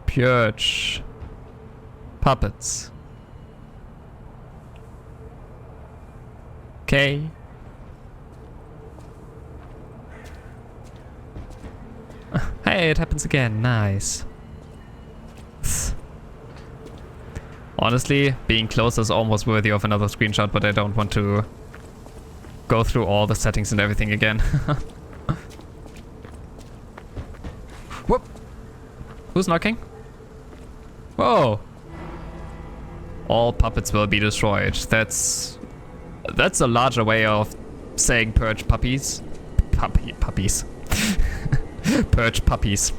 Purge puppets. Okay. Hey, it happens again. Nice. Honestly, being close is almost worthy of another screenshot, but I don't want to go through all the settings and everything again. Whoop! Who's knocking? Whoa! All puppets will be destroyed. That's a larger way of saying purge puppies. Puppies. Purge puppies.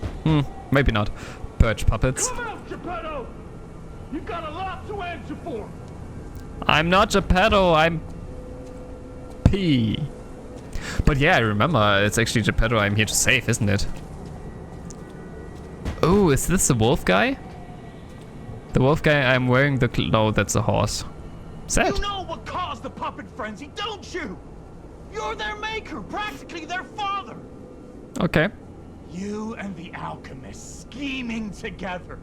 Maybe not. Purge puppets. Come out, Geppetto! You've got a lot to answer for. I'm not Geppetto, I'm P. But yeah, I remember, it's actually Geppetto I'm here to save, isn't it? Oh, is this the wolf guy? The wolf guy I'm wearing the no, that's a horse. Sad. You know what caused the puppet frenzy, don't you? You're their maker, practically their father. Okay. You and the alchemist scheming together.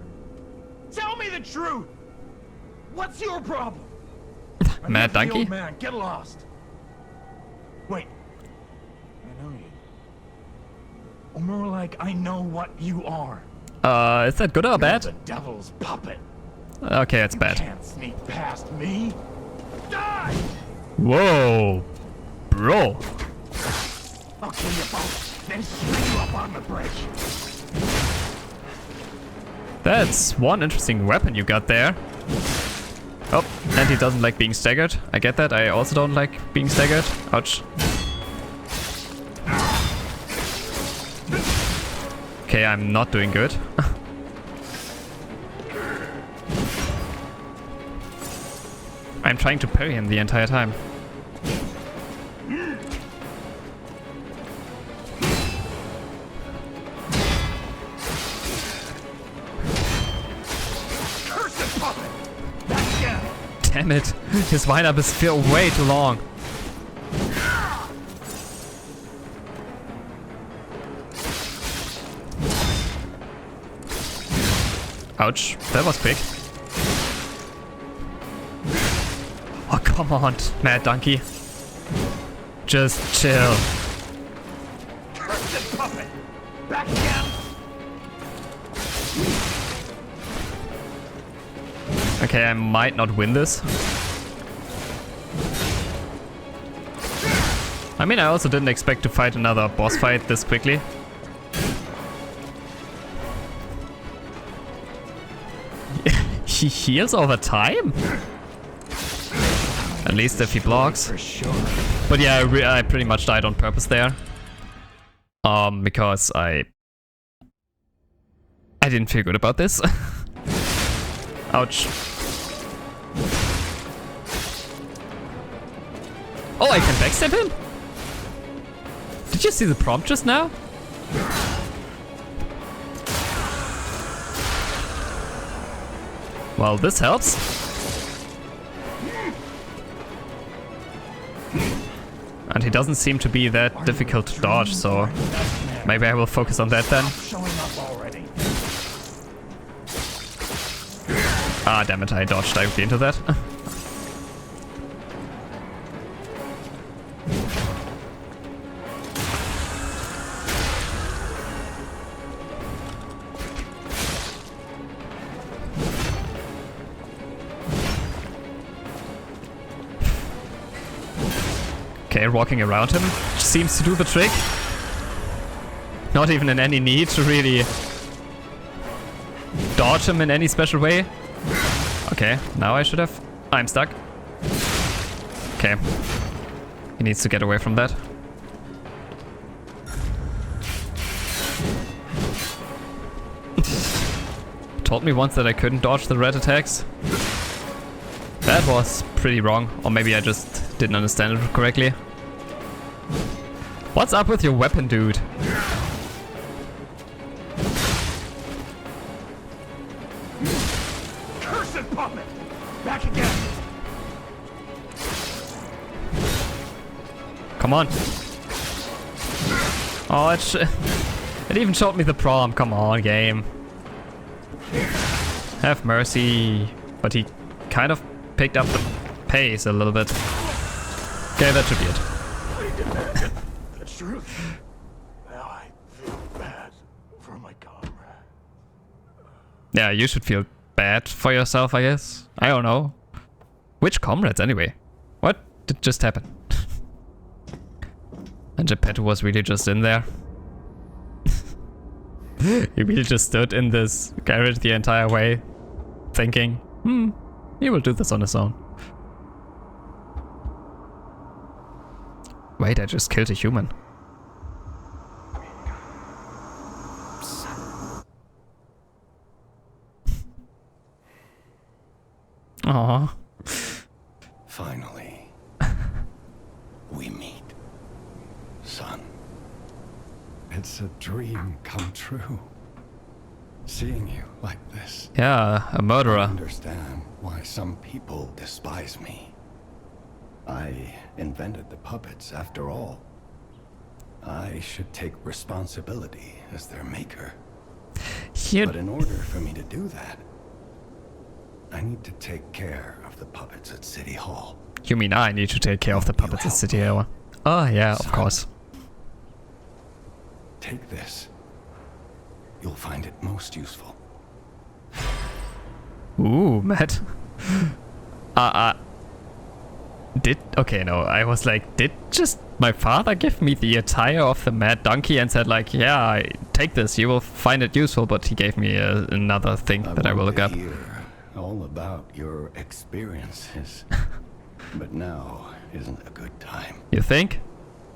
Tell me the truth. What's your problem? Mad Enough of the Donkey? old man, get lost. Wait. I know you. Or more like I know what you are. Is that good or You're bad? the devil's puppet. Okay, it's You bad. can't sneak past me. Die! Whoa, bro. I'll kill you both, then string you up on the bridge. That's one interesting weapon you got there. Oh, and he doesn't like being staggered. I get that. I also don't like being staggered. Ouch. Okay, I'm not doing good. I'm trying to parry him the entire time. Cursed puppet! Back again! Damn it, his wind-up is still way too long. Ouch, that was quick. Oh, come on, Mad Donkey. Just chill. Cursed puppet! Back again! Okay, I might not win this. I mean, I also didn't expect to fight another boss fight this quickly. He heals over time? At least if he blocks. For sure. But yeah, I pretty much died on purpose there. Because I didn't feel good about this. Ouch. Oh, I can backstab him? Did you see the prompt just now? Well, this helps. And he doesn't seem to be that difficult to dodge, so maybe I will focus on that then. Showing up already. Ah, damn it, I dodged directly into that. Okay, walking around him seems to do the trick. Not even in any need to really dodge him in any special way. Okay, now I should have... I'm stuck. Okay. He needs to get away from that. Told me once that I couldn't dodge the red attacks. That was pretty wrong. Or maybe I just didn't understand it correctly. What's up with your weapon, dude? Cursed puppet! Back again! Come on. Oh, it even showed me the prompt. Come on, game. Have mercy. But he kind of picked up the pace a little bit. Okay, that should be it. I demanded the truth. Now I feel bad for my comrade. Yeah, you should feel bad for yourself, I guess. I don't know. Which comrades, anyway? What did just happen? And Geppetto was really just in there. He really just stood in this garage the entire way, thinking, he will do this on his own. Wait, I just killed a human. Aww. Finally, we meet. Son. It's a dream come true. Seeing you like this. Yeah, a murderer. I understand why some people despise me. I invented the puppets after all. I should take responsibility as their maker. But in order for me to do that, I need to take care of the puppets at City Hall. You mean I need to take care of the puppets at City Hall? Oh yeah, of course. Take this. You'll find it most useful. Ooh, Matt. Okay, no, I was like, did just my father give me the attire of the mad donkey and said like, yeah, take this, you will find it useful, but he gave me another thing that I will look up. Hear all about your experiences, but now isn't a good time. You think?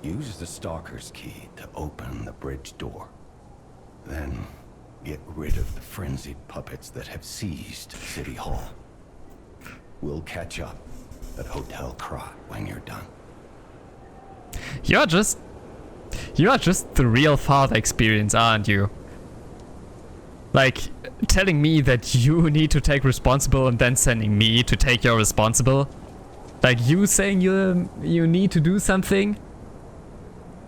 Use the Stalker's key to open the bridge door. Then get rid of the frenzied puppets that have seized City Hall. We'll catch up at Hotel Krat when you're done. You're just the real father experience, aren't you? Like, telling me that you need to take responsible and then sending me to take your responsible. Like, you saying you need to do something.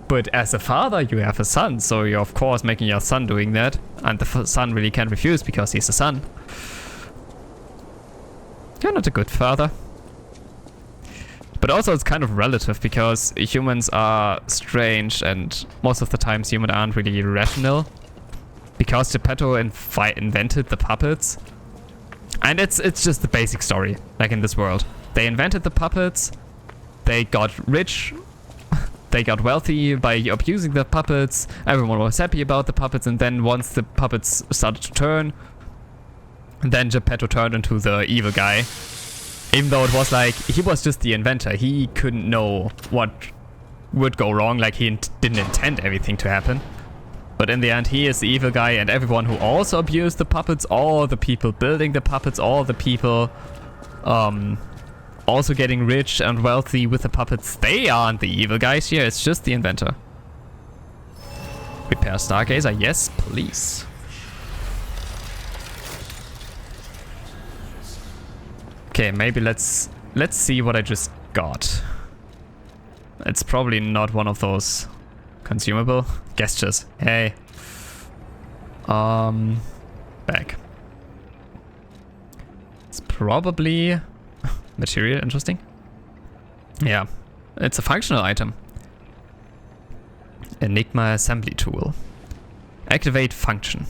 But as a father, you have a son, so you're of course making your son doing that. And the son really can't refuse because he's a son. You're not a good father. But also it's kind of relative because humans are strange and most of the times humans aren't really rational. Because Geppetto invented the puppets. And it's just the basic story, like in this world. They invented the puppets, they got rich, they got wealthy by abusing the puppets, everyone was happy about the puppets, and then once the puppets started to turn, then Geppetto turned into the evil guy. Even though it was like, he was just the inventor, he couldn't know what would go wrong, like he didn't intend everything to happen. But in the end, he is the evil guy, and everyone who also abused the puppets, all the people building the puppets, all the people also getting rich and wealthy with the puppets, they aren't the evil guys here, it's just the inventor. Repair Stargazer, yes, please. Okay, maybe let's see what I just got. It's probably not one of those consumable gestures. Hey. Back. It's probably material, interesting. Yeah, it's a functional item. Enigma assembly tool. Activate function.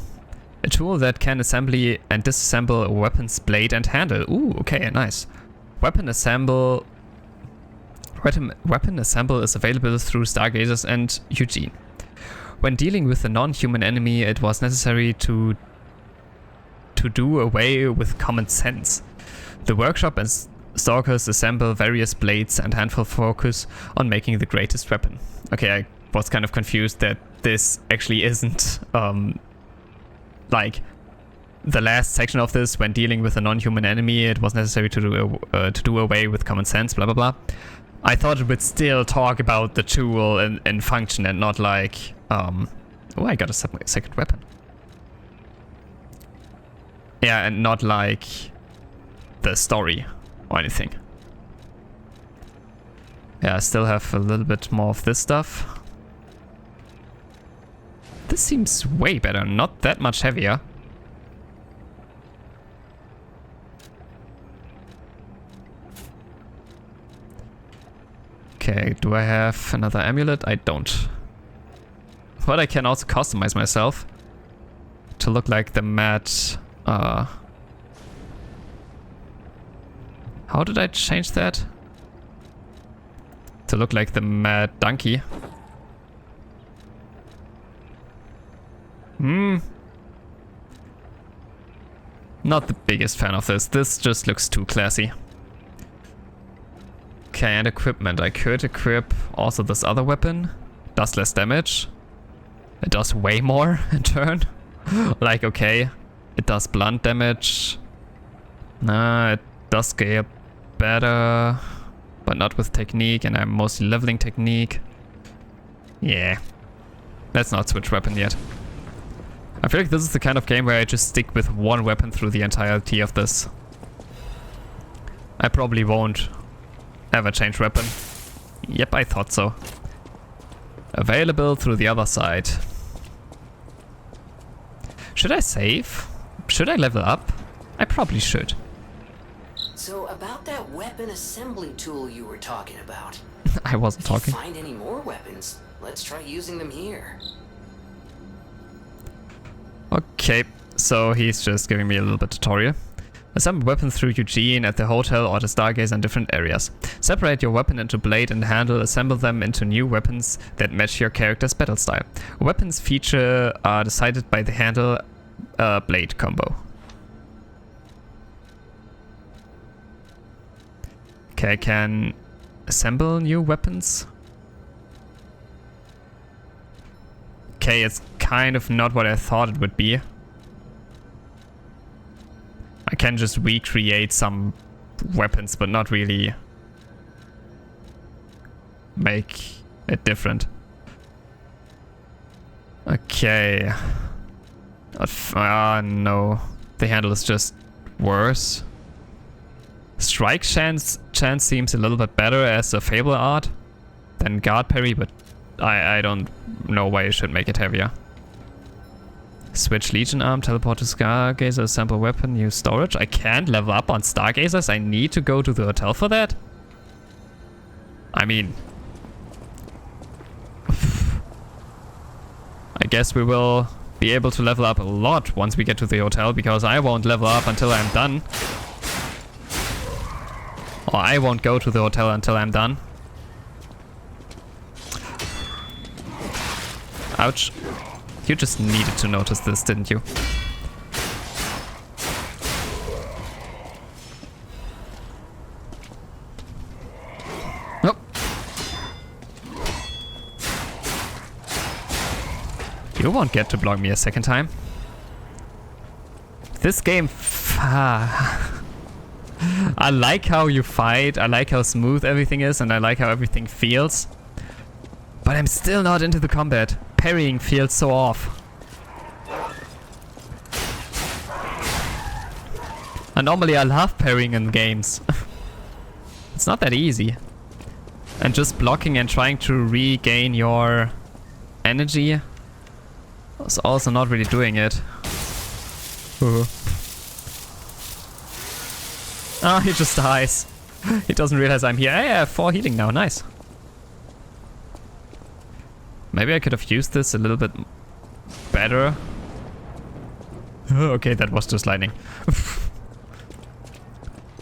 A tool that can assembly and disassemble a weapon's blade and handle. Ooh, okay, nice. Weapon assemble is available through Stargazers and Eugene. When dealing with a non-human enemy, it was necessary to do away with common sense. The workshop and stalkers assemble various blades and handful focus on making the greatest weapon. Okay, I was kind of confused that this actually isn't like the last section of this. When dealing with a non-human enemy, it was necessary to do away with common sense, blah blah blah. I thought it would still talk about the tool and function and not like oh, I got a second weapon. Yeah, and not like the story or anything. Yeah, I still have a little bit more of this stuff. This seems way better, not that much heavier. Do I have another amulet? I don't. But I can also customize myself to look like the mad... how did I change that? To look like the mad donkey. Not the biggest fan of this. This just looks too classy. Okay, and equipment. I could equip also this other weapon. Does less damage. It does way more in turn. Like, okay. It does blunt damage. Nah, it does scale better. But not with technique, and I'm mostly leveling technique. Yeah. Let's not switch weapon yet. I feel like this is the kind of game where I just stick with one weapon through the entirety of this. I probably won't ever change weapon. Yep, I thought so. Available through the other side. Should I save? Should I level up? I probably should. So about that weapon assembly tool you were talking about. I wasn't talking. If you find any more weapons, let's try using them here. Okay, so he's just giving me a little bit tutorial. Assemble weapons through Eugene at the hotel or the Stargazer in different areas. Separate your weapon into blade and handle, assemble them into new weapons that match your character's battle style. Weapons feature are decided by the handle blade combo. Okay, I can assemble new weapons. Okay, it's kind of not what I thought it would be. I can just recreate some weapons, but not really make it different. Okay. No. The handle is just worse. Strike chance seems a little bit better as a Fable art than guard parry, but I don't know why you should make it heavier. Switch Legion arm, teleport to Stargazer, assemble weapon, use storage. I can't level up on Stargazers. I need to go to the hotel for that. I mean, I guess we will be able to level up a lot once we get to the hotel, because I won't level up until I'm done. Or I won't go to the hotel until I'm done. Ouch. You just needed to notice this, didn't you? Nope. You won't get to block me a second time. This game... I like how you fight, I like how smooth everything is, and I like how everything feels. But I'm still not into the combat. Parrying feels so off. And normally I love parrying in games. It's not that easy. And just blocking and trying to regain your energy is also not really doing it. Oh, he just dies. He doesn't realize I'm here. Hey, I have 4 healing now, nice. Maybe I could have used this a little bit better. Okay, that was just lightning.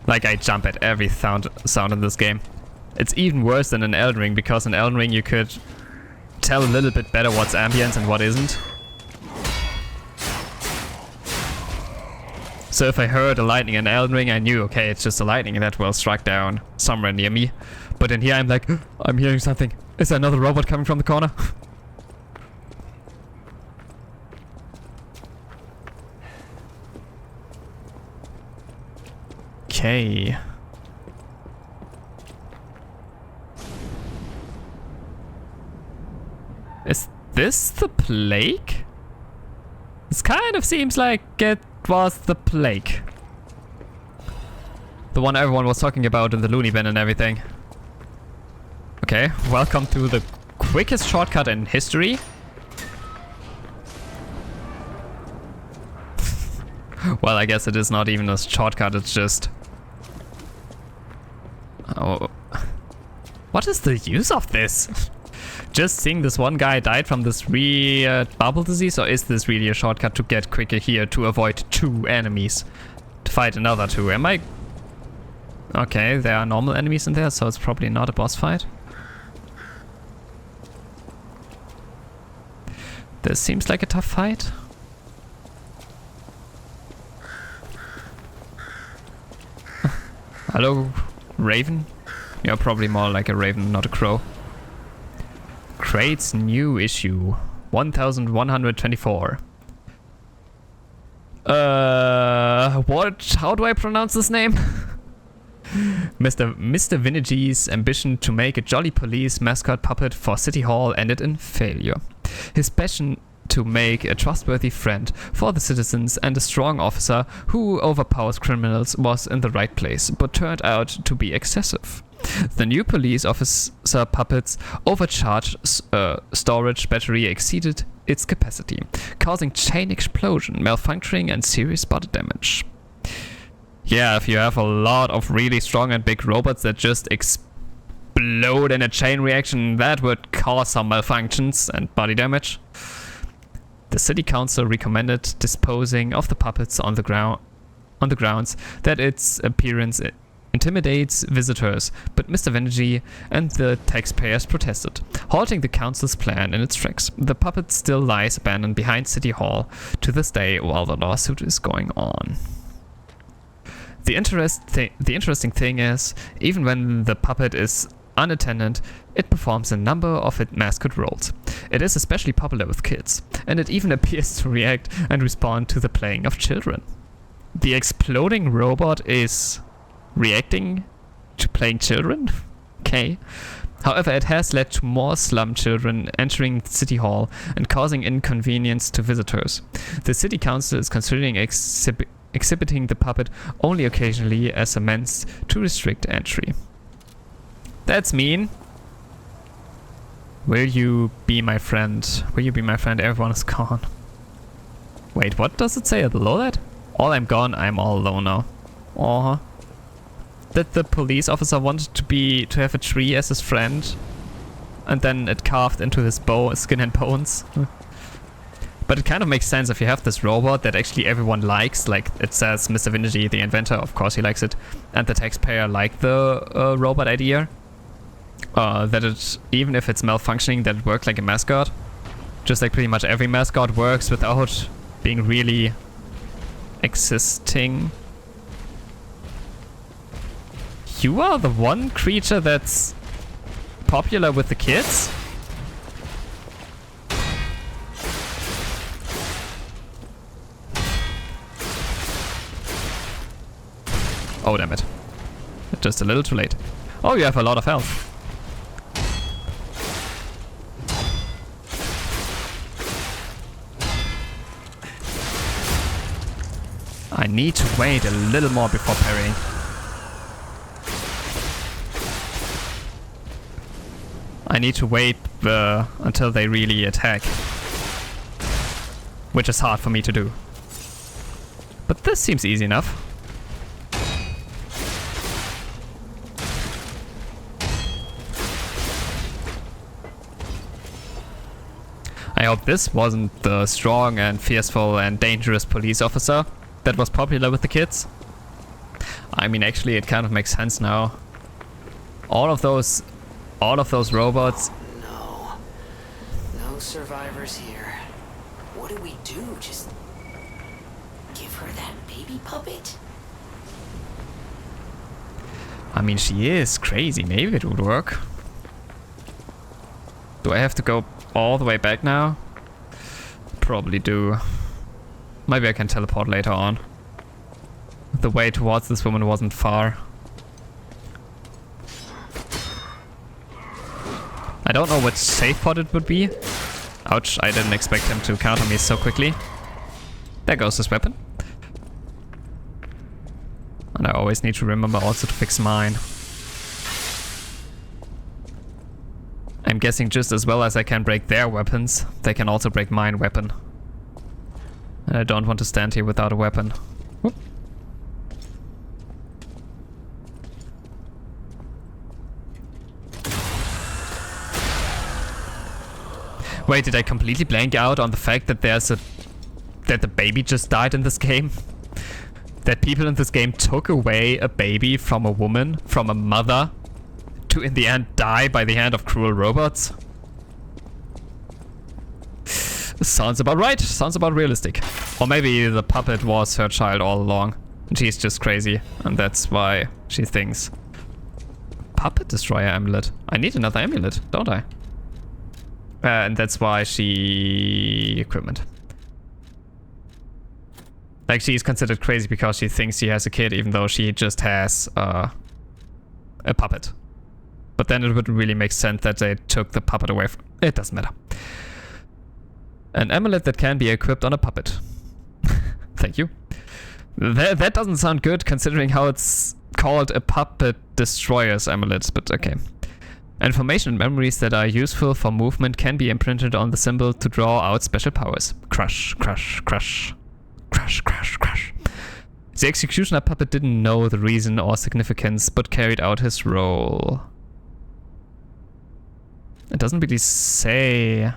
Like, I jump at every sound in this game. It's even worse than in Elden Ring, because in Elden Ring you could tell a little bit better what's ambience and what isn't. So if I heard a lightning in Elden Ring, I knew, okay, it's just a lightning that will strike down somewhere near me. But in here I'm like, I'm hearing something. Is there another robot coming from the corner? Okay. Is this the plague? This kind of seems like it was the plague. The one everyone was talking about in the loony bin and everything. Okay, welcome to the quickest shortcut in history. Well, I guess it is not even a shortcut, it's just... Oh. What is the use of this? Just seeing this one guy died from this weird bubble disease, or is this really a shortcut to get quicker here to avoid 2 enemies? To fight another 2? Am I... Okay, there are normal enemies in there, so it's probably not a boss fight. This seems like a tough fight. Hello, Raven? You're probably more like a raven, not a crow. Crate's new issue. 1124. What? How do I pronounce this name? Mr. Vinigy's ambition to make a jolly police mascot puppet for City Hall ended in failure. His passion to make a trustworthy friend for the citizens and a strong officer who overpowers criminals was in the right place, but turned out to be excessive. The new police officer puppet's overcharged storage battery exceeded its capacity, causing chain explosion, malfunctioning, and serious body damage. Yeah, if you have a lot of really strong and big robots that just explode in a chain reaction, that would cause some malfunctions and body damage. The city council recommended disposing of the puppets on the grounds that its appearance intimidates visitors, but Mr. Vinigy and the taxpayers protested, halting the council's plan in its tracks. The puppet still lies abandoned behind City Hall to this day while the lawsuit is going on. The interesting thing is, even when the puppet is unattended, it performs a number of its mascot roles. It is especially popular with kids, and it even appears to react and respond to the playing of children. The exploding robot is reacting to playing children? Okay. However, it has led to more slum children entering City Hall and causing inconvenience to visitors. The city council is considering exhibiting the puppet only occasionally as a means to restrict entry. That's mean. Will you be my friend? Will you be my friend? Everyone is gone. Wait, what does it say below that? All I'm gone, I'm all alone now. Uh-huh. That the police officer wanted to have a tree as his friend, and then it carved into his skin and bones. But it kind of makes sense if you have this robot that actually everyone likes, like it says Mr. Vinigy, the inventor, of course he likes it, and the taxpayer like the robot idea. That it, even if it's malfunctioning, that it works like a mascot. Just like pretty much every mascot works without being really existing. You are the one creature that's popular with the kids? Oh, damn it. Just a little too late. Oh, you have a lot of health. I need to wait a little more before parrying. I need to wait until they really attack. Which is hard for me to do. But this seems easy enough. I hope this wasn't the strong and fearful and dangerous police officer that was popular with the kids. I mean, actually, it kind of makes sense now. All of those robots. Oh, no. No survivors here. What do we do? Just give her that baby puppet? I mean, she is crazy. Maybe it would work. Do I have to go all the way back now? Probably do. Maybe I can teleport later on. The way towards this woman wasn't far. I don't know what safe pod it would be. Ouch, I didn't expect him to counter me so quickly. There goes his weapon. And I always need to remember also to fix mine. I'm guessing just as well as I can break their weapons, they can also break mine weapon. And I don't want to stand here without a weapon. Whoop. Wait, did I completely blank out on the fact that that the baby just died in this game? That people in this game took away a baby from a woman, from a mother, to in the end die by the hand of cruel robots? Sounds about right. Sounds about realistic. Or maybe the puppet was her child all along. And she's just crazy. And that's why she thinks. Puppet Destroyer amulet. I need another amulet, don't I? And that's why she... equipment. Like, she's considered crazy because she thinks she has a kid, even though she just has a puppet. But then it wouldn't really make sense that they took the puppet away from... It doesn't matter. An amulet that can be equipped on a puppet. Thank you. That doesn't sound good, considering how it's called a Puppet Destroyer's amulet, but okay. Information and memories that are useful for movement can be imprinted on the symbol to draw out special powers. Crush, crush, crush. Crush, crush, crush. The executioner puppet didn't know the reason or significance, but carried out his role. It doesn't really say...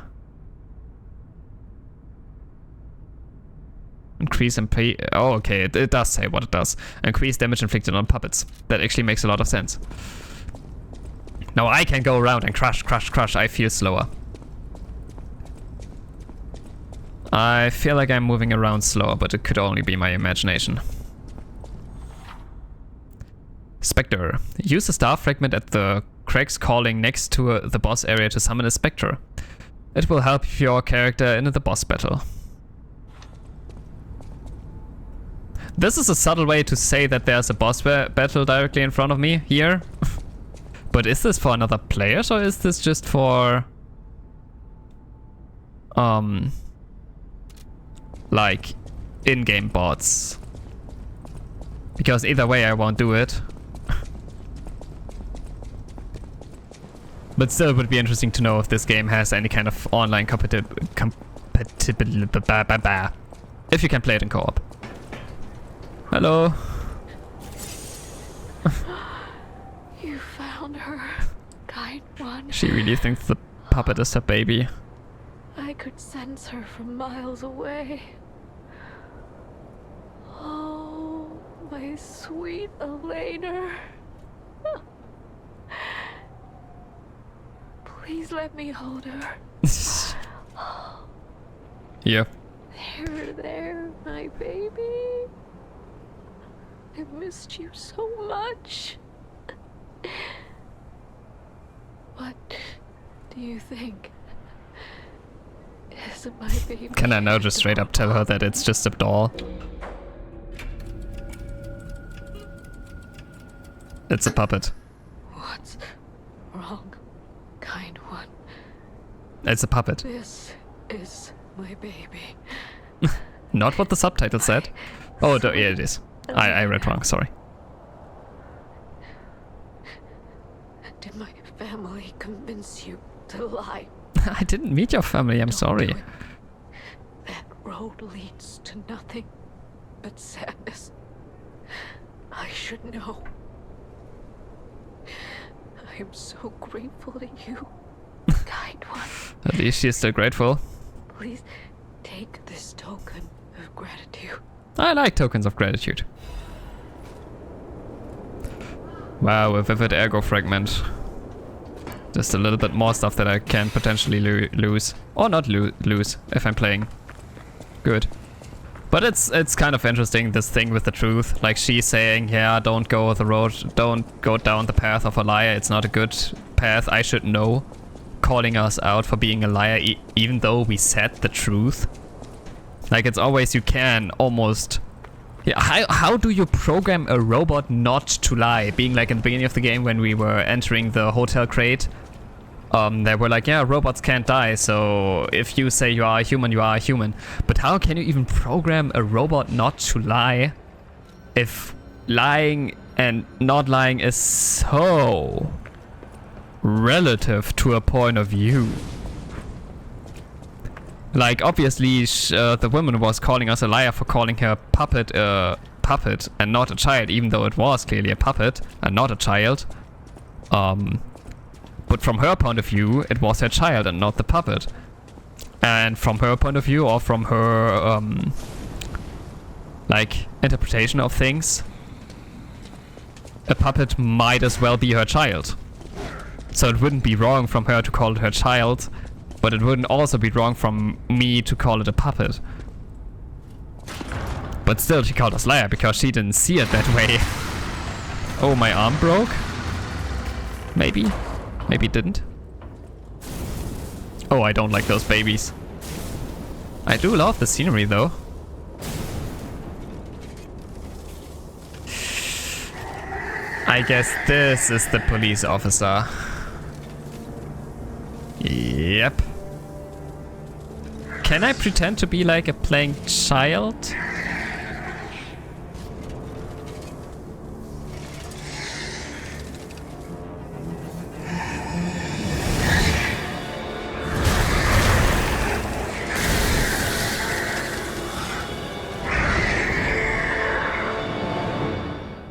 Increase MP. Oh, okay, it does say what it does. Increase damage inflicted on puppets. That actually makes a lot of sense. Now I can go around and crush, crush, crush. I feel slower. I feel like I'm moving around slower, but it could only be my imagination. Spectre. Use a star fragment at the cracks calling next to the boss area to summon a Spectre. It will help your character in the boss battle. This is a subtle way to say that there's a boss battle directly in front of me here. But is this for another player, or is this just for... like, in-game bots? Because either way I won't do it. But still it would be interesting to know if this game has any kind of online compatibility. If you can play it in co-op. Hello. You found her, kind one. She really thinks the puppet is her baby. I could sense her from miles away. Oh, my sweet Elena. Please let me hold her. Yeah. There, my baby. I missed you so much. What do you think? Is my baby? Can I now just straight up tell her that it's just a doll? It's a puppet. What's wrong, kind one? It's a puppet. This is my baby. Not what the subtitle said. Oh, yeah, it is. I read wrong, sorry. Did my family convince you to lie? I didn't meet your family, I'm sorry. Do it. That road leads to nothing but sadness. I should know. I am so grateful to you, kind one. At least she's still grateful. Please take this token of gratitude. I like tokens of gratitude. Wow, a vivid ergo fragment. Just a little bit more stuff that I can potentially lose. Or not lose, if I'm playing good. But it's kind of interesting, this thing with the truth. Like she's saying, yeah, don't go the road, don't go down the path of a liar. It's not a good path, I should know. Calling us out for being a liar, even though we said the truth. Like it's always, you can almost... Yeah, how do you program a robot not to lie? Being like in the beginning of the game when we were entering the hotel crate. They were like, yeah, robots can't die, so if you say you are a human, you are a human. But how can you even program a robot not to lie if lying and not lying is so relative to a point of view? Like, obviously, the woman was calling us a liar for calling her puppet a puppet and not a child, even though it was clearly a puppet and not a child. But from her point of view, it was her child and not the puppet. And from her point of view, or from her like interpretation of things, a puppet might as well be her child. So it wouldn't be wrong from her to call it her child, but it wouldn't also be wrong from me to call it a puppet. But still, she called us liar because she didn't see it that way. Oh, my arm broke? Maybe? Maybe it didn't. Oh, I don't like those babies. I do love the scenery though. I guess this is the police officer. Yep. Can I pretend to be like a playing child?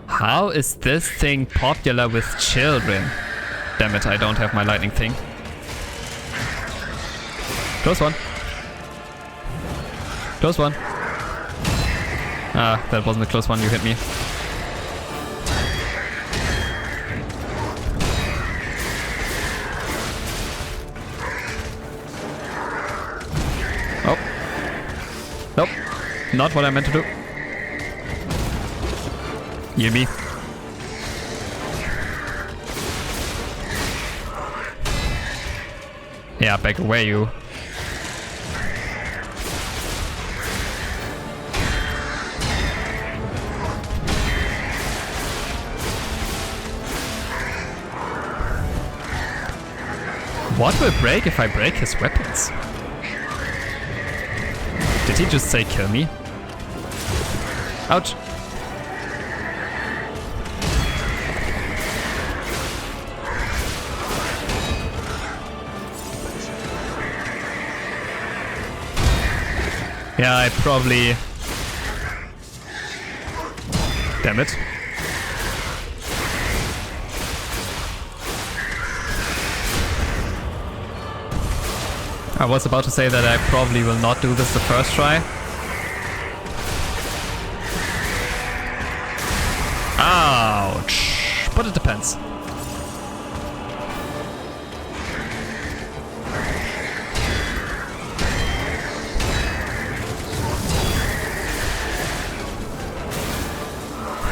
How is this thing popular with children? Damn it, I don't have my lightning thing. Close one. Close one. Ah, that wasn't a close one, you hit me. Oh. Nope. Not what I meant to do. Yummy. Yeah, back away, you. What will break if I break his weapons? Did he just say kill me? Ouch. Yeah, I probably... Damn it. I was about to say that I probably will not do this the first try. Ouch. But it depends.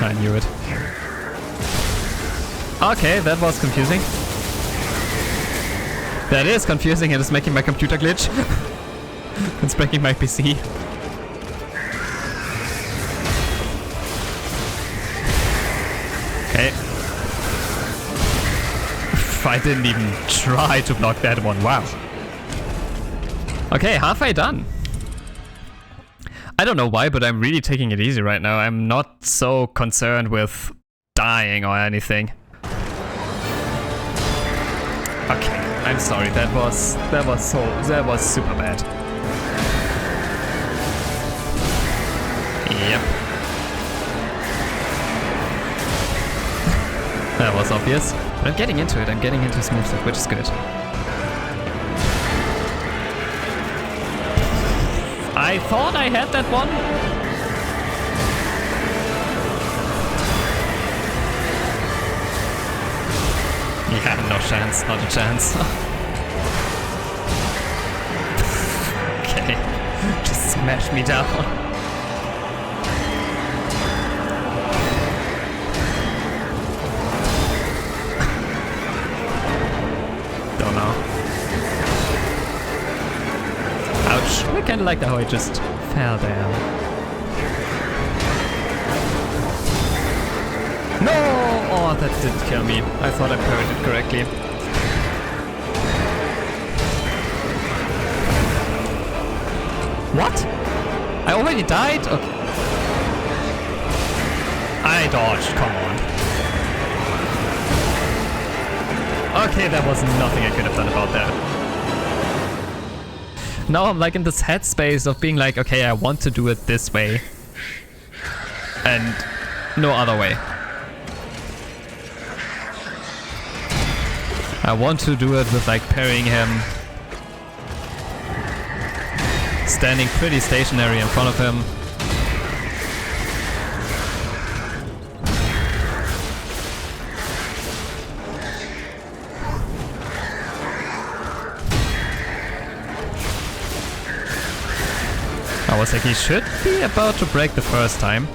I knew it. Okay, that was confusing. That is confusing and it's making my computer glitch. It's breaking my PC. Okay. I didn't even try to block that one, wow. Okay, halfway done. I don't know why, but I'm really taking it easy right now. I'm not so concerned with dying or anything. Okay, I'm sorry. That was super bad. Yep. That was obvious. But I'm getting into it. I'm getting into his moveset, which is good. I thought I had that one. Yeah, no chance, not a chance. Okay, just smash me down. Don't know. Ouch. I kind of like how I just fell down. No! Oh, that didn't kill me. I thought I parried it correctly. What? I already died? Okay. I dodged, come on. Okay, there was nothing I could have done about that. Now I'm like in this headspace of being like, okay, I want to do it this way. And no other way. I want to do it with like parrying him. standing pretty stationary in front of him. I was like, he should be about to break the first time.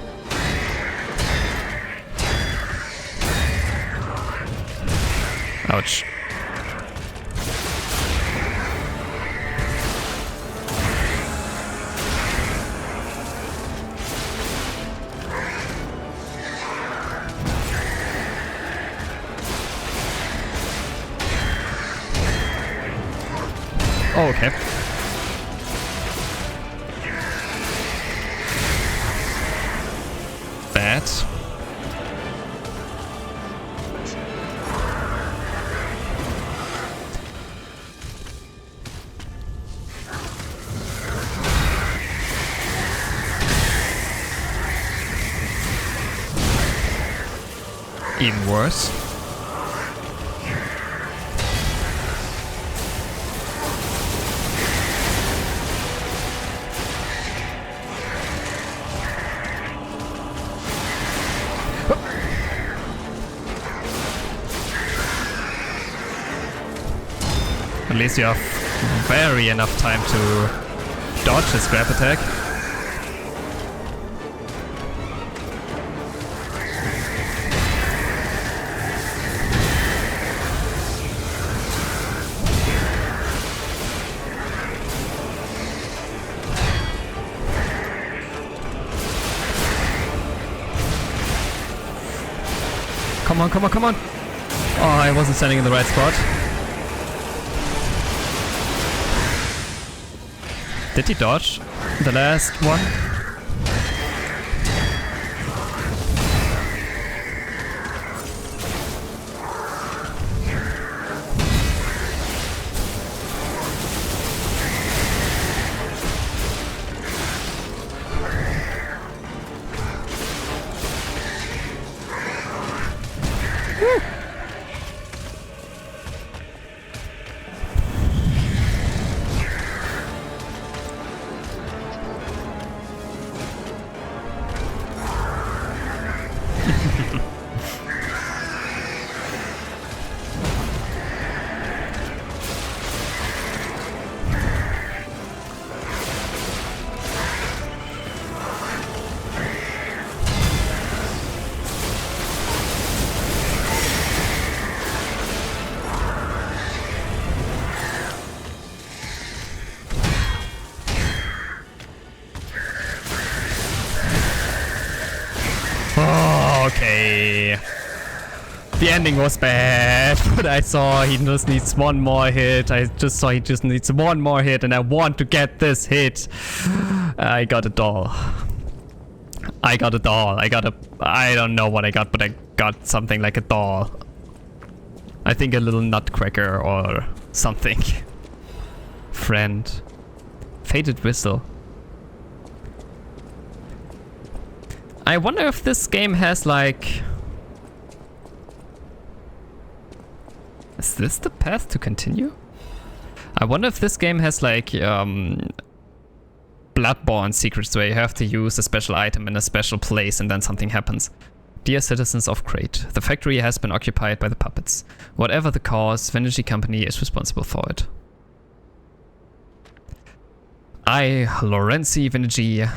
Ouch. Oh, okay. Bad. Even worse. At least you have very enough time to dodge his grab attack. Come on, come on, come on! Oh, I wasn't standing in the right spot. Did he dodge the last one? Okay. The ending was bad, but I saw he just needs one more hit. I just saw he just needs one more hit, and I want to get this hit. I got a doll. I got a doll. I don't know what I got, but I got something like a doll. I think a little nutcracker or something. Friend. Faded whistle. I wonder if this game has like... Is this the path to continue? I wonder if this game has like Bloodborne secrets where you have to use a special item in a special place and then something happens. Dear citizens of Crate, the factory has been occupied by the puppets. Whatever the cause, Venergy Company is responsible for it. I, Lorenzi Venergy,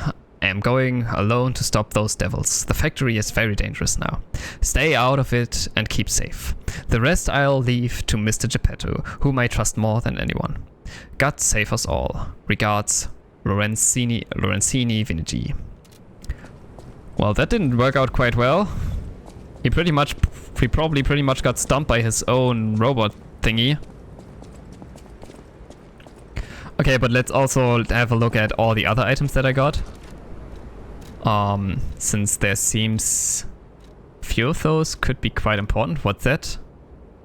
am going alone to stop those devils. The factory is very dangerous now. Stay out of it and keep safe. The rest I'll leave to Mr. Geppetto, whom I trust more than anyone. God save us all. Regards, Lorenzini Venergy. Well, that didn't work out quite well. He probably pretty much got stumped by his own robot thingy. Okay, but let's also have a look at all the other items that I got. Since there seems few of those could be quite important. What's that?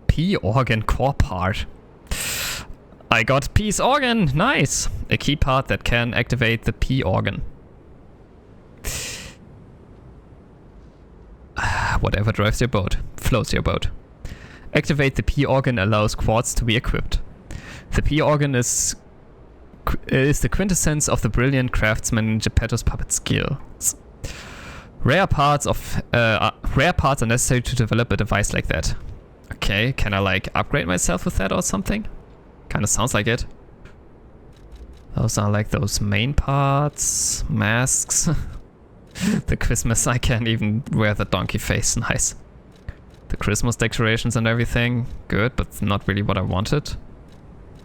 P organ core part. I got P's organ. Nice. A key part that can activate the P organ. Whatever drives your boat, floats your boat. Activate the P organ allows quartz to be equipped. The P organ is is the quintessence of the brilliant craftsman Geppetto's puppet skills. Rare parts are necessary to develop a device like that. Okay, can I like upgrade myself with that or something? Kind of sounds like it. Those are like those main parts, masks. The Christmas, I can't even wear the donkey face, nice. The Christmas decorations and everything, good, but not really what I wanted.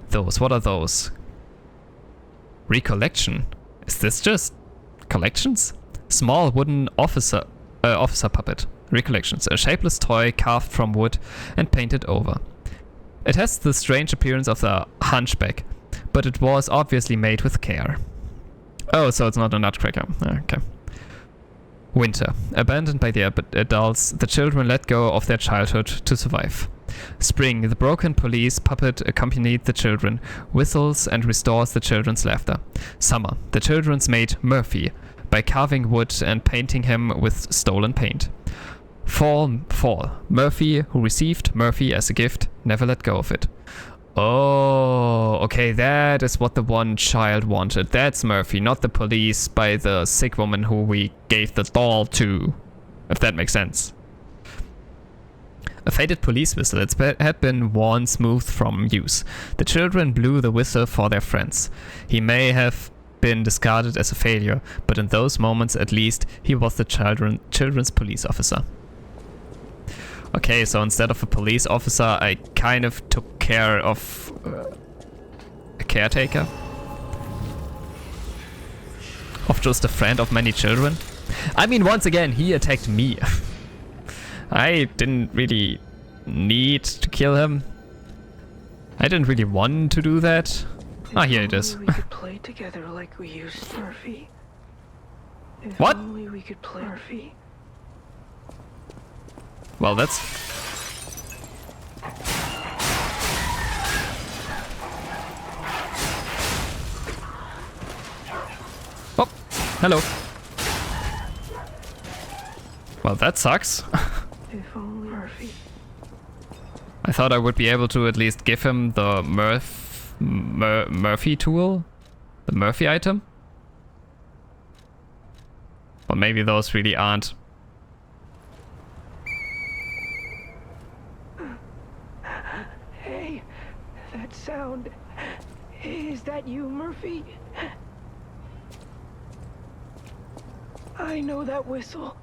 Those, what are those? Recollection. Is this just collections? Small wooden officer puppet. Recollections. A shapeless toy carved from wood and painted over. It has the strange appearance of the hunchback, but it was obviously made with care. Oh, so it's not a nutcracker. Okay. Winter. Abandoned by the adults, the children let go of their childhood to survive. Spring. The broken police puppet accompanied the children, whistles and restores the children's laughter. Summer. The children's mate Murphy, by carving wood and painting him with stolen paint. Fall. Murphy, who received Murphy as a gift, never let go of it. Oh, okay, that is what the one child wanted. That's Murphy, not the police by the sick woman who we gave the doll to. If that makes sense. A faded police whistle. It had been worn smooth from use. The children blew the whistle for their friends. He may have been discarded as a failure, but in those moments at least, he was the children's police officer. Okay, so instead of a police officer, I kind of took care of a caretaker. Of just a friend of many children. I mean, once again, he attacked me. I didn't really need to kill him. I didn't really want to do that. Ah, here it is. We could play together like we used to, Murphy. If What? only we could play, Murphy. Well, that's... Oh, hello. Well, that sucks. If only, Murphy. I thought I would be able to at least give him the Murphy tool? The Murphy item? But maybe those really aren't. Hey, that sound. Is that you, Murphy? I know that whistle.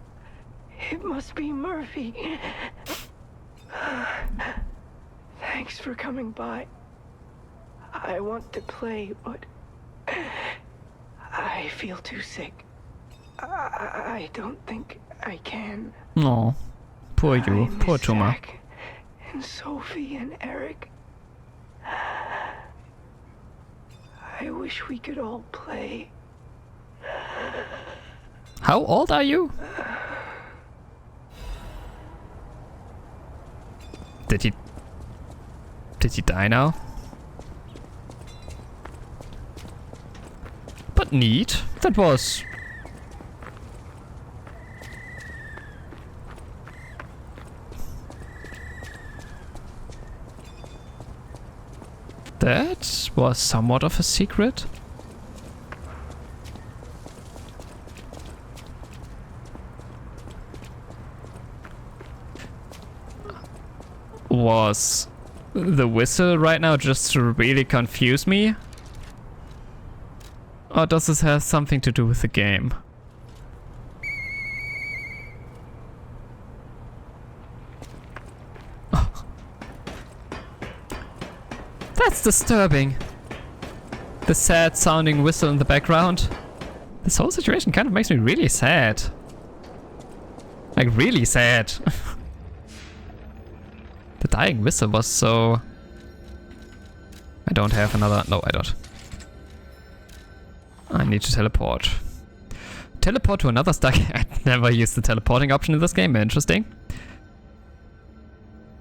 It must be Murphy. Thanks for coming by. I want to play, but I feel too sick. I don't think I can. No, poor you, I poor miss Tuma. Jack and Sophie and Eric. I wish we could all play. How old are you? Did he die now? But neat. That was... That was somewhat of a secret. Was the whistle right now just to really confuse me? Or does this have something to do with the game? Oh. That's disturbing. The sad sounding whistle in the background. This whole situation kind of makes me really sad. Like really sad. The dying whistle was so... I don't have another... No, I don't. I need to teleport. Teleport to another Stargazer. I never used the teleporting option in this game. Interesting.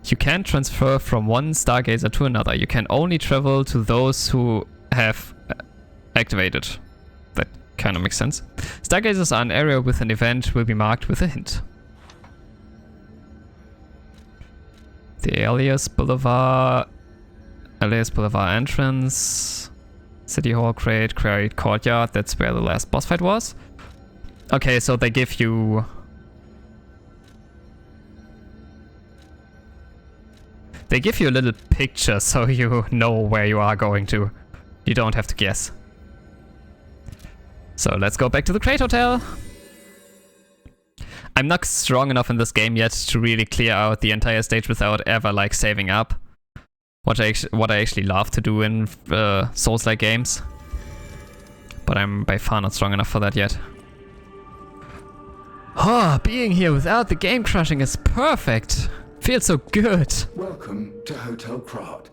You can't transfer from one Stargazer to another. You can only travel to those who have activated. That kind of makes sense. Stargazers are an area with an event will be marked with a hint. The Alias Boulevard entrance. City Hall, Crate Courtyard. That's where the last boss fight was. Okay, so they give you... They give you a little picture so you know where you are going to. You don't have to guess. So let's go back to the Crate Hotel. I'm not strong enough in this game yet to really clear out the entire stage without ever like saving up. What I actually love to do in Souls-like games. But I'm by far not strong enough for that yet. Oh, being here without the game crashing is perfect. Feels so good. Welcome to Hotel Krat.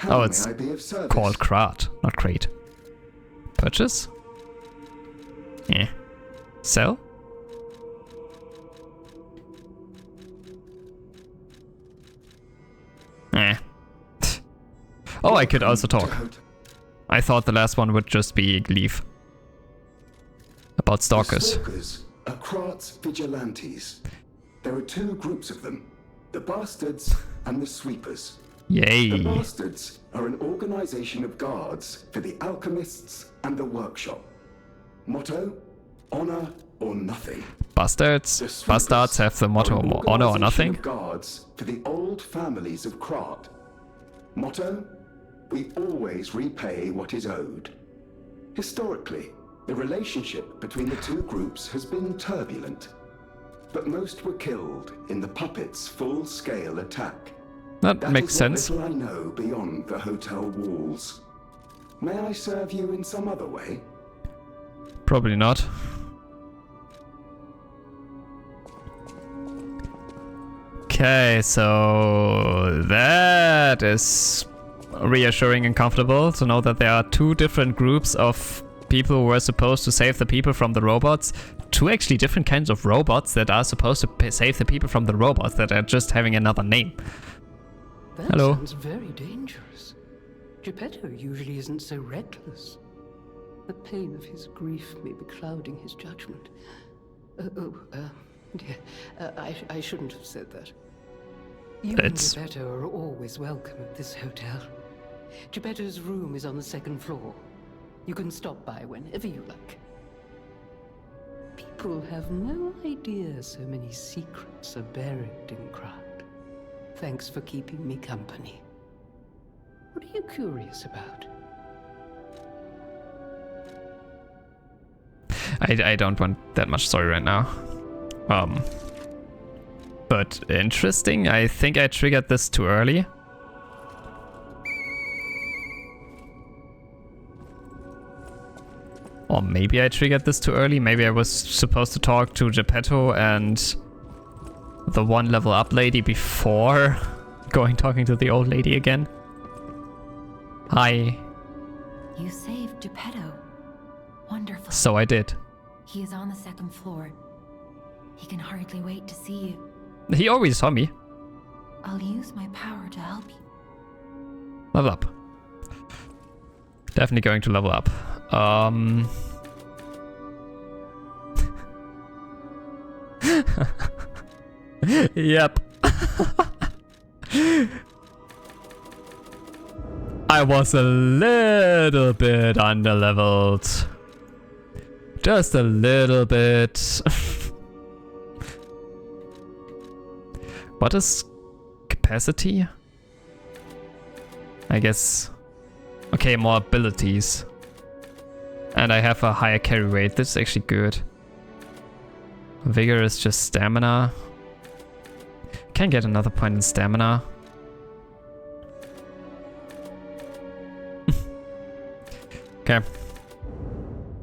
Oh, How it's may I be of service? called Krat, not Crate. Purchase? Yeah. Sell? Eh. Oh, I could also Welcome talk. to Hot- I thought the last one would just be leave. About The stalkers. Stalkers are Krat's vigilantes. There are two groups of them, the Bastards and the Sweepers. The Yay. Bastards are an organization of guards for the Alchemists and the Workshop. Motto, honor or nothing. Bastards. The Sweepers Bastards have the motto are an honor or organization nothing. of guards for the old families of Krat. Motto, we always repay what is owed. Historically, the relationship between the two groups has been turbulent, but most were killed in the puppets' full-scale attack. That That makes is what sense. little I know beyond the hotel walls. May I serve you in some other way? Probably not. Okay, so that is reassuring and comfortable to know that there are two different groups of people who are supposed to save the people from the robots. Two actually different kinds of robots that are supposed to save the people from the robots that are just having another name. That Hello. sounds very dangerous. Geppetto usually isn't so reckless. The pain of his grief may be clouding his judgment. Dear, I shouldn't have said that. You It's- and Geppetto are always welcome at this hotel. Geppetto's room is on the second floor. You can stop by whenever you like. People have no idea so many secrets are buried in Krat. Thanks for keeping me company. What are you curious about? I don't want that much story right now. But interesting. I think I triggered this too early. Or maybe I triggered this too early. Maybe I was supposed to talk to Geppetto and the one level up lady before talking to the old lady again. Hi. You saved Geppetto. Wonderful. So I did. He is on the second floor. He can hardly wait to see you. He always saw me. I'll use my power to help you. Level up. Definitely going to level up. Yep. I was a little bit underleveled. Just a little bit. What is capacity? I guess. Okay, more abilities. And I have a higher carry weight. This is actually good. Vigor is just stamina. Can get another point in stamina. Okay.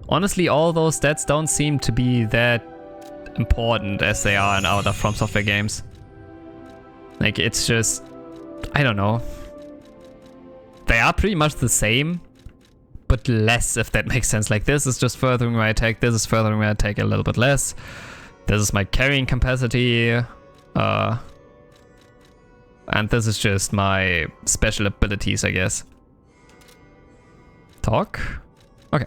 Honestly, all those stats don't seem to be that important as they are in other From Software games. Like, it's just... I don't know. They are pretty much the same, but less, if that makes sense. Like, this is just furthering my attack, this is furthering my attack a little bit less. This is my carrying capacity. And this is just my special abilities, I guess. Talk? Okay.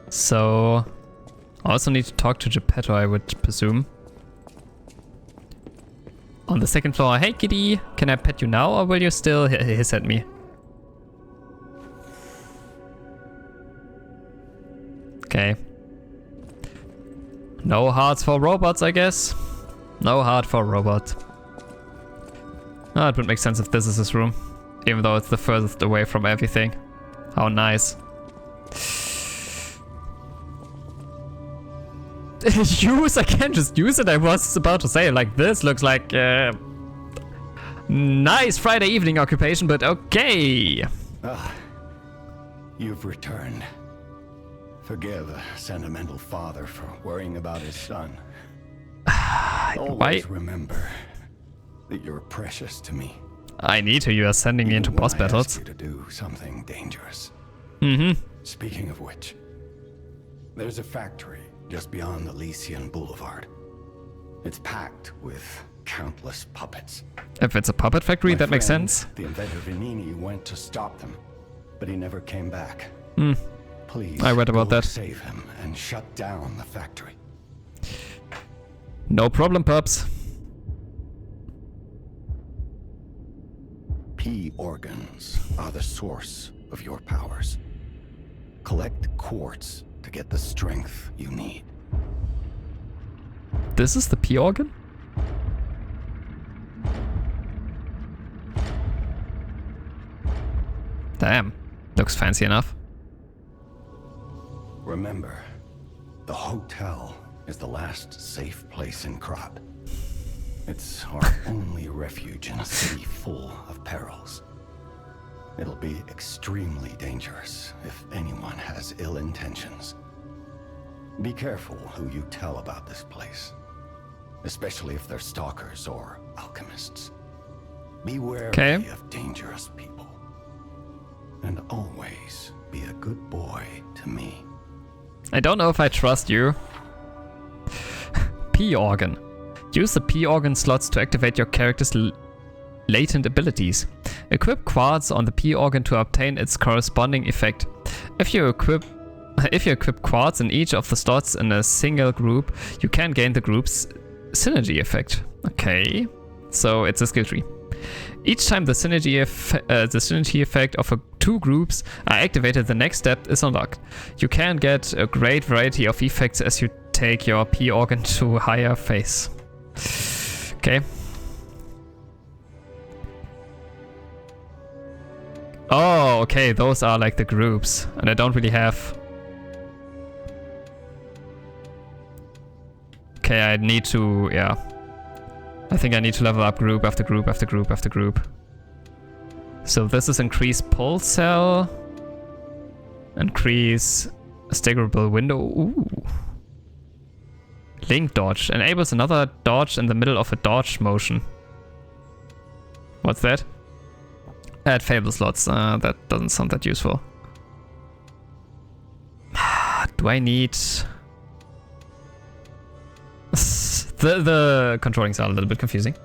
So, I also need to talk to Geppetto, I would presume. On the second floor. Hey kitty, can I pet you now or will you still hiss at me? Okay. No hearts for robots, I guess. No heart for robot. Oh, it would make sense if this is his room. Even though it's the furthest away from everything. How nice. Use? I can't just use it. I was about to say, like, this looks like nice Friday evening occupation, but okay. Ah, you've returned. Forgive a sentimental father for worrying about his son. Always remember that you're precious to me. I need to. You are sending me into boss battles. Ask you to do something dangerous. Mm-hmm. Speaking of which, there's a factory just beyond Elysian Boulevard. It's packed with countless puppets. If it's a puppet factory, My that makes friend, sense. The inventor Venini went to stop them, but he never came back. Hmm. Please, I read about go that. save him and shut down the factory. No problem, pups. P organs are the source of your powers. Collect quartz to get the strength you need. This is the P organ? Damn. Looks fancy enough. Remember, the hotel is the last safe place in Krat. It's our only refuge in a city full of perils. It'll be extremely dangerous if anyone has ill intentions. Be careful who you tell about this place, especially if they're stalkers or alchemists. Be wary of dangerous people. And always be a good boy to me. I don't know if I trust you. P organ. Use the P organ slots to activate your character's latent abilities. Equip quartz on the P organ to obtain its corresponding effect. If you equip quartz in each of the slots in a single group, you can gain the group's synergy effect. Okay, so it's a skill tree. Each time the synergy effect of two groups are activated, the next step is unlocked. You can get a great variety of effects as you take your P organ to higher phase. Okay. Oh, okay, those are like the groups, and I don't really have... Okay, I need to, yeah. I think I need to level up group after group after group after group. So this is increase pulse cell. Increase staggerable window. Ooh. Link dodge. Enables another dodge in the middle of a dodge motion. What's that? Add fable slots. That doesn't sound that useful. Do I need... The controllings are a little bit confusing.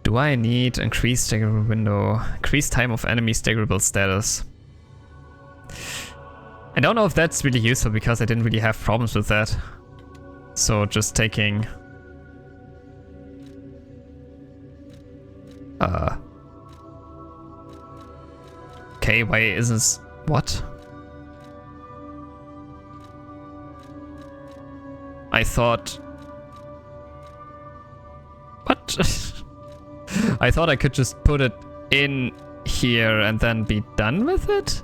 Do I need increased staggerable window? Increased time of enemy staggerable status. I don't know if that's really useful because I didn't really have problems with that. So just taking... Okay, why isn't... What? I thought... What? I thought I could just put it in here and then be done with it?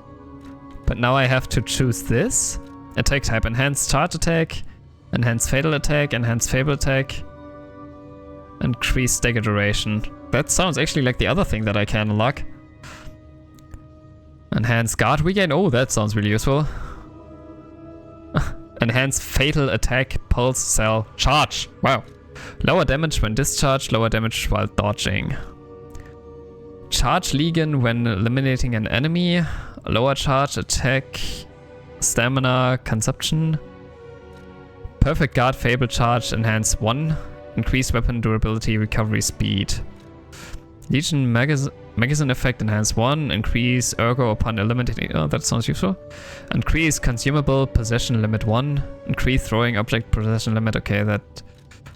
But now I have to choose this. Attack type, enhanced charge attack, enhanced fatal attack, enhanced fable attack, increased stagger duration. That sounds actually like the other thing that I can unlock. Enhanced guard regain, oh that sounds really useful. Enhanced fatal attack, pulse cell, charge, wow. Lower damage when discharged, lower damage while dodging. Charge Legion when eliminating an enemy. Lower charge, attack, stamina, consumption. Perfect guard, fable charge, enhance 1. Increased weapon durability, recovery speed. Legion magazine effect, enhance 1. Increase ergo upon eliminating... Oh, that sounds useful. Increase consumable possession limit 1. Increase throwing object possession limit. Okay, that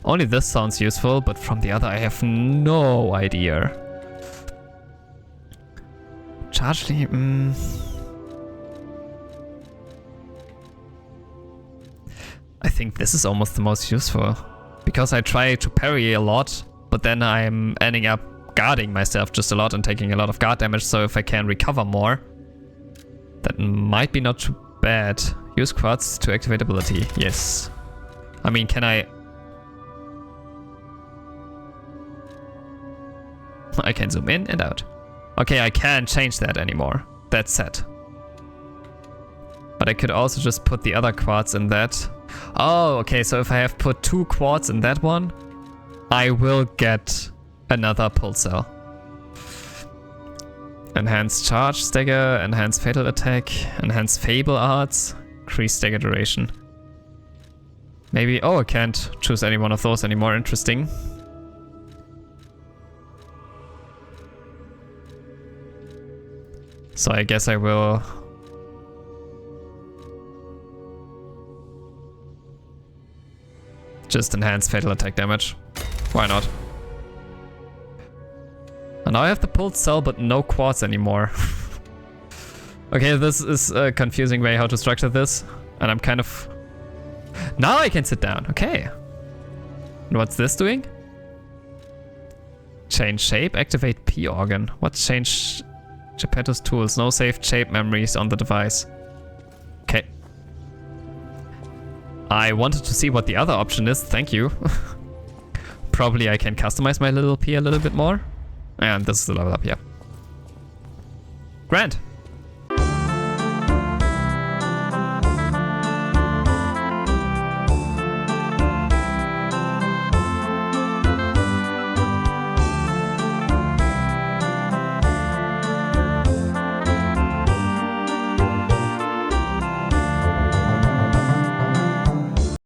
Only this sounds useful, but from the other I have no idea. Charge the... I think this is almost the most useful. Because I try to parry a lot, but then I'm ending up guarding myself just a lot and taking a lot of guard damage, so if I can recover more, that might be not too bad. Use quartz to activate ability. Yes. I mean, can I... I can zoom in and out. Okay, I can't change that anymore. That's set. But I could also just put the other quartz in that. Oh, okay, so if I have put 2 quartz in that one, I will get another pulse cell. Enhanced charge stagger, enhanced fatal attack, enhanced fable arts, increased stagger duration. Maybe, oh, I can't choose any one of those anymore, interesting. So I guess I will... just enhance fatal attack damage. Why not? And now I have the pulse cell, but no quartz anymore. Okay, this is a confusing way how to structure this. And I'm kind of... Now I can sit down, okay. And what's this doing? Change shape, activate P organ. What's change Geppetto's tools? No saved shape memories on the device. Okay. I wanted to see what the other option is, thank you. Probably I can customize my little P a little bit more. And this is the level up, yeah. Grand.